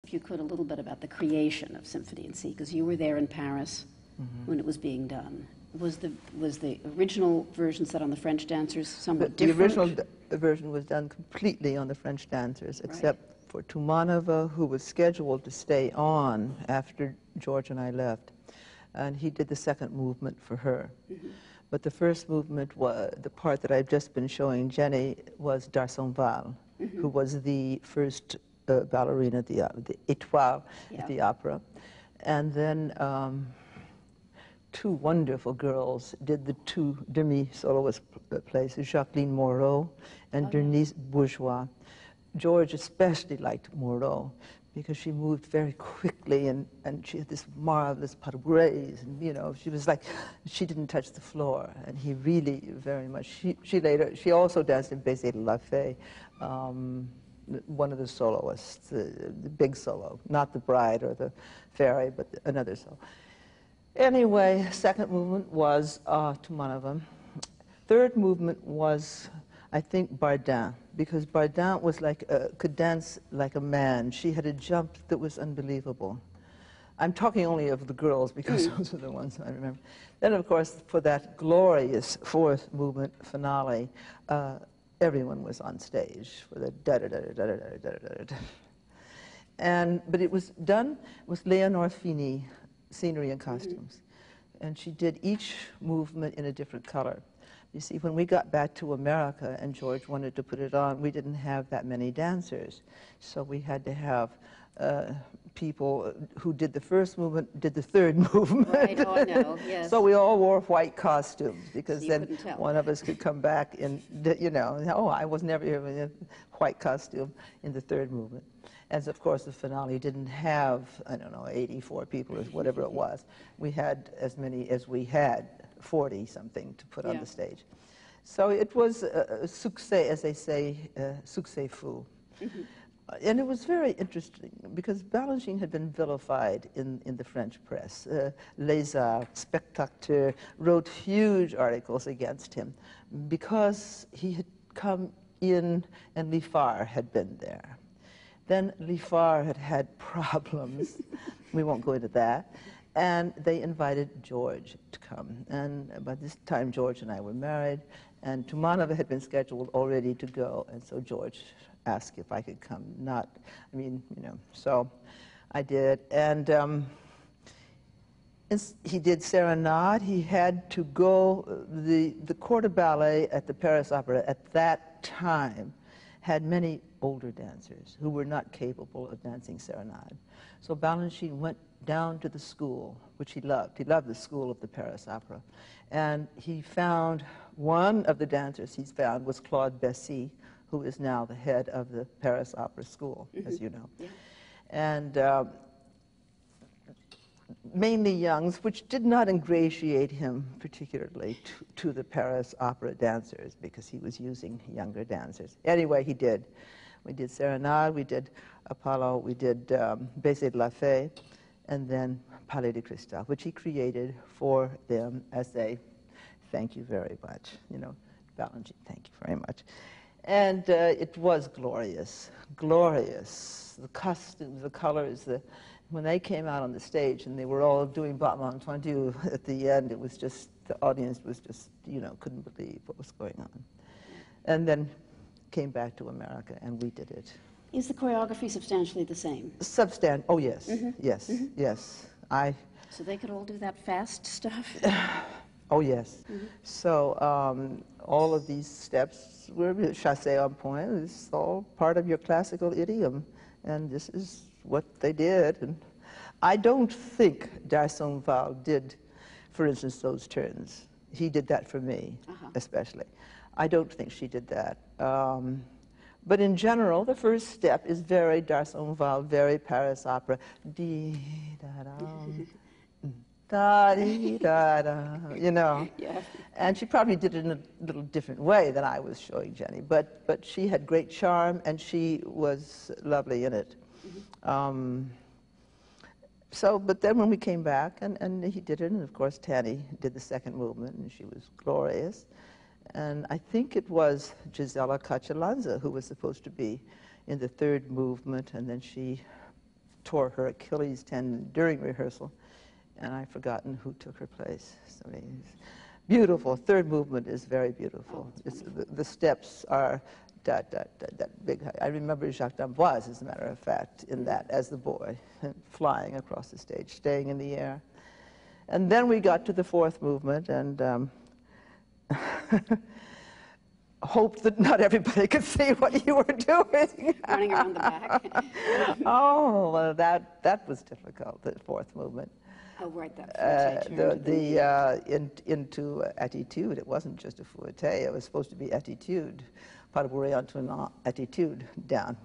if you could, a little bit about the creation of Symphony in C, because you were there in Paris when it was being done. Was the original version set on the French dancers somewhat different? The original version was done completely on the French dancers, except for Tumanova, who was scheduled to stay on after George and I left. And he did the second movement for her. But the first movement, the part that I've just been showing Jenny, was D'Arsonval, who was the first ballerina, the étoile at the opera. And then two wonderful girls did the two demi-soloist places, Jacqueline Moreau and Denise Bourgeois. George especially liked Moreau because she moved very quickly, and she had this marvelous pas de grace, and you know, she was like, she didn't touch the floor, and he really very much, she also danced in Baiser de la Fée, one of the soloists, the big solo, not the bride or the fairy, but another solo. Anyway, second movement was Tumanova. Third movement was, I think, Bardin, because Bardin was like, could dance like a man. She had a jump that was unbelievable. I'm talking only of the girls because those are the ones I remember. Then, of course, for that glorious fourth movement finale, everyone was on stage for the da-da-da-da-da-da-da-da-da. But it was done with Léonore Fini, scenery and costumes. And she did each movement in a different color. You see, when we got back to America and George wanted to put it on, we didn't have that many dancers. So we had to have people who did the first movement, did the third movement. Right, oh, I know, yes. So we all wore white costumes, because so then one of us could come back in, you know, oh, I was never in a white costume in the third movement. And of course, the finale didn't have, I don't know, 84 people or whatever it was. We had as many as we had, 40-something to put on the stage. So it was a succès, as they say, succès fou. And it was very interesting, because Balanchine had been vilified in the French press. Les Arts, Spectateur wrote huge articles against him, because he had come in and Liffard had been there. Then Liffard had had problems. We won't go into that. And they invited George to come. And by this time, George and I were married, and Tumanova had been scheduled already to go. And so George asked if I could come. So I did. And he did Serenade. He had to go, the corps de ballet at the Paris Opera at that time had many older dancers who were not capable of dancing Serenade. So Balanchine went down to the school, which he loved. He loved the school of the Paris Opera. And he found, one of the dancers he's found was Claude Bessy, who is now the head of the Paris Opera School, as you know. And mainly youngs, which did not ingratiate him particularly to the Paris Opera dancers, because he was using younger dancers. Anyway, he did. We did Serenade, we did Apollo, we did Baiser de la Fée, and then Palais de Cristal, which he created for them as a thank you very much. You know, Balanchine, thank you very much. And it was glorious, glorious. The costumes, the colors, when they came out on the stage and they were all doing battement tendu at the end, it was just, the audience was just, you know, couldn't believe what was going on. And then came back to America and we did it. Is the choreography substantially the same? Oh yes, yes, yes. So they could all do that fast stuff? Oh yes. So all of these steps were chassé en point. It's all part of your classical idiom, and this is what they did. And I don't think D'Arsonval did, for instance, those turns. He did that for me, especially. I don't think she did that. But in general, the first step is very D'Arsonval, very Paris Opera. Dee-da-da, da-dee-da-da, you know. Yeah. And she probably did it in a little different way than I was showing Jenny. But she had great charm, and she was lovely in it. But then when we came back, and he did it, and of course Tanny did the second movement, and she was glorious. And I think it was Gisela Cacciolanza who was supposed to be in the third movement, and then she tore her Achilles tendon during rehearsal, and I've forgotten who took her place. So beautiful. Third movement is very beautiful. The steps are that big. I remember Jacques d'Amboise, as a matter of fact, in that as the boy, flying across the stage, staying in the air. And then we got to the fourth movement, and hoped that not everybody could see what you were doing. Running around the back. Oh, well, that was difficult, the fourth movement. Oh, right, that into attitude. It wasn't just a fouetté. It was supposed to be attitude. Pas de bourrée into an attitude, down.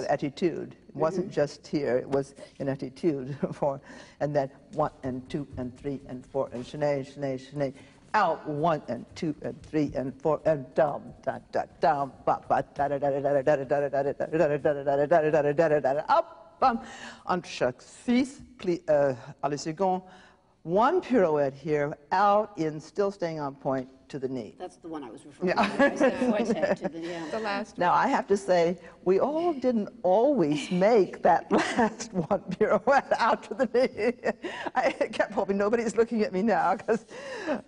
Attitude. It wasn't just here. It was in attitude. And then 1 and 2 and 3 and 4 and chaîné. Out 1 and 2 and 3 and 4 and down, down, up. On chaque 6, à la seconde, 1 pirouette here, out in, still staying on point to the knee. That's the one I was referring to. I said fouetté to the last now, one. I have to say, we all didn't always make that last 1 pirouette out to the knee. I kept hoping nobody's looking at me now, because,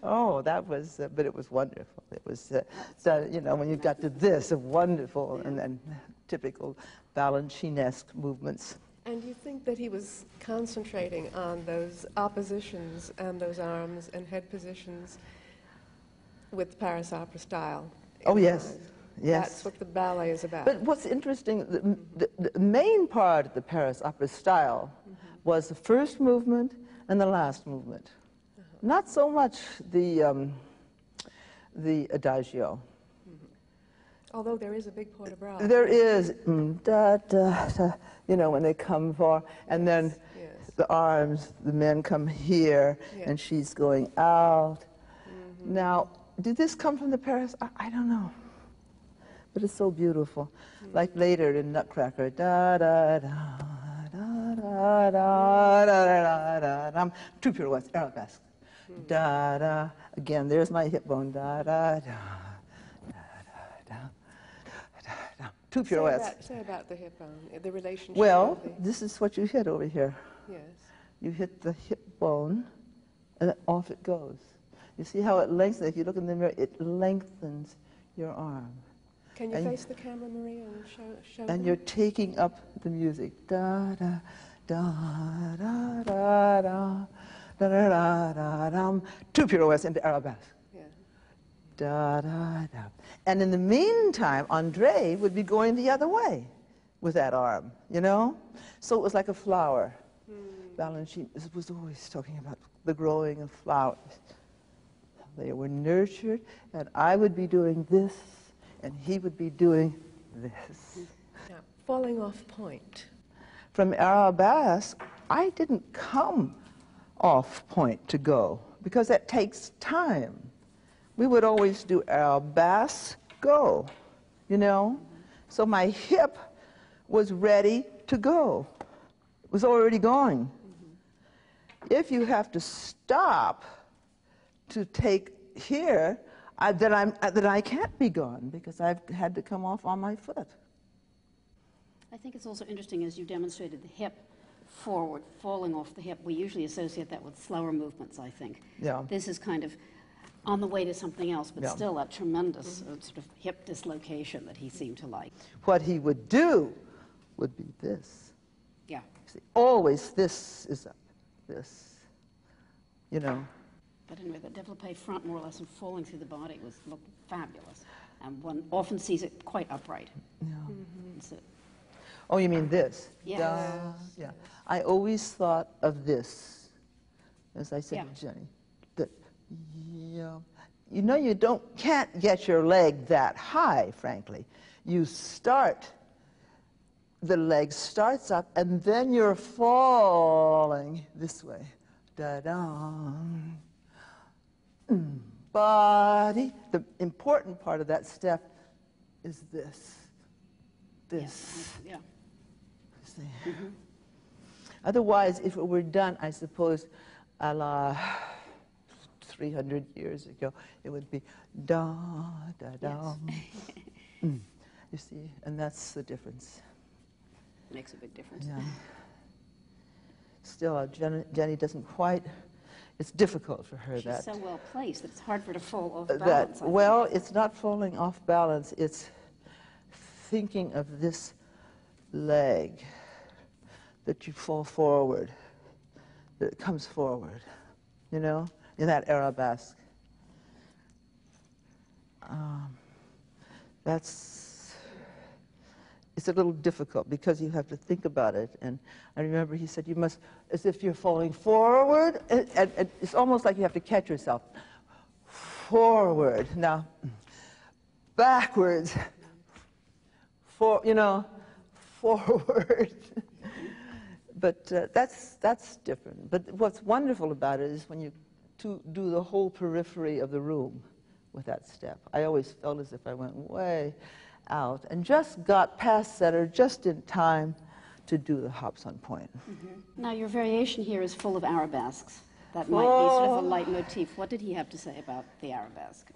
oh, that was, but it was wonderful. It was, you know, when you got to this, wonderful, and then typical Balanchine-esque movements. And you think that he was concentrating on those oppositions and those arms and head positions with Paris opera style? Oh, yes. Yes. That's what the ballet is about. But what's interesting, the main part of the Paris opera style was the first movement and the last movement. Not so much the adagio. Although there is a big port de bras. There is, da, da, da, you know, when they come for, and then the arms, the men come here, and she's going out. Now, did this come from the Paris? I don't know. But it's so beautiful. Like later in Nutcracker, da da da da da da da da da. 2 pirouettes, Arabesque. Da da. Again, there's my hip bone. Da da da. 2 pirouettes. Say about the hip bone, the relationship. Well, this is what you hit over here. Yes. You hit the hip bone, and then off it goes. You see how it lengthens? If you look in the mirror, it lengthens your arm. Can you face the camera, Maria, and show And them? you're taking up the music. Da da da da da da da da da da. 2 pirouettes into Arabesque. Da, da, da. And in the meantime, André would be going the other way with that arm, you know? So it was like a flower. Balanchine was always talking about the growing of flowers. They were nurtured, and I would be doing this, and he would be doing this. Now, falling off point. From Arabesque, I didn't come off point to go, because that takes time. We would always do Arabesque, go, you know? So my hip was ready to go. It was already going. If you have to stop to take here, then I can't be gone, because I've had to come off on my foot. I think it's also interesting, as you demonstrated the hip forward, falling off the hip. We usually associate that with slower movements, I think. Yeah. This is kind of on the way to something else, but still a tremendous sort of hip dislocation that he seemed to like. What he would do would be this. Yeah. See, always this is up, this, you know. But anyway, the développé front, more or less, and falling through the body looked fabulous. And one often sees it quite upright. Yeah. Oh, you mean this? Yes. Da, yeah. I always thought of this, as I said to Jenny. That, you know, you can't get your leg that high, frankly. You start, the leg starts up, and then you're falling this way. Da-da. Body. The important part of that step is this. This. Yeah. See? Otherwise, if it were done, I suppose, a la 300 years ago, it would be da, da, da. You see, and that's the difference. makes a big difference. Yeah. Still, Jenny doesn't quite, it's difficult for her. She's so well placed that it's hard for her to fall off that, balance. I well, think. it's not falling off balance, it's thinking of this leg, that you fall forward, that it comes forward, you know, in that Arabesque. It's a little difficult because you have to think about it. And I remember he said, you must, as if you're falling forward, and it's almost like you have to catch yourself. Forward, now, backwards, you know, forward. But that's different. But what's wonderful about it is when you do the whole periphery of the room with that step. I always felt as if I went way out and just got past center just in time to do the hops on point. Now, your variation here is full of arabesques. That might be sort of a leitmotif. What did he have to say about the arabesque?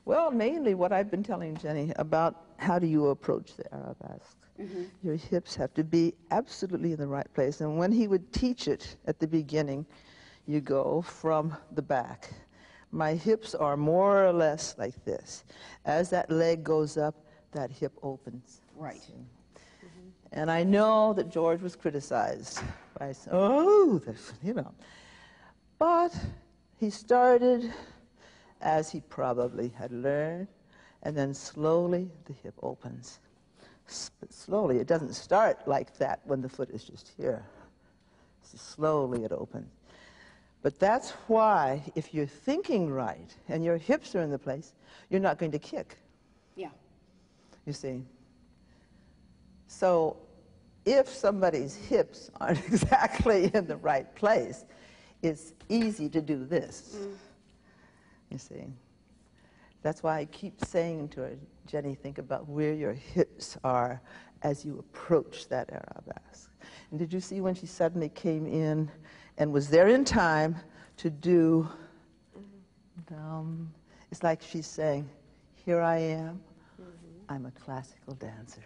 Well, mainly what I've been telling Jenny about how do you approach the arabesque. Your hips have to be absolutely in the right place. And when he would teach it at the beginning, you go from the back. My hips are more or less like this. As that leg goes up, that hip opens. Right. And I know that George was criticized by, oh, you know. But he started as he probably had learned, and then slowly the hip opens. But slowly, it doesn't start like that when the foot is just here. So slowly it opens. But that's why, if you're thinking right and your hips are in the place, you're not going to kick. Yeah. You see. So if somebody's hips aren't exactly in the right place, it's easy to do this. You see. That's why I keep saying to her, Jenny, think about where your hips are as you approach that arabesque. And did you see when she suddenly came in and was there in time to do, it's like she's saying, here I am, I'm a classical dancer.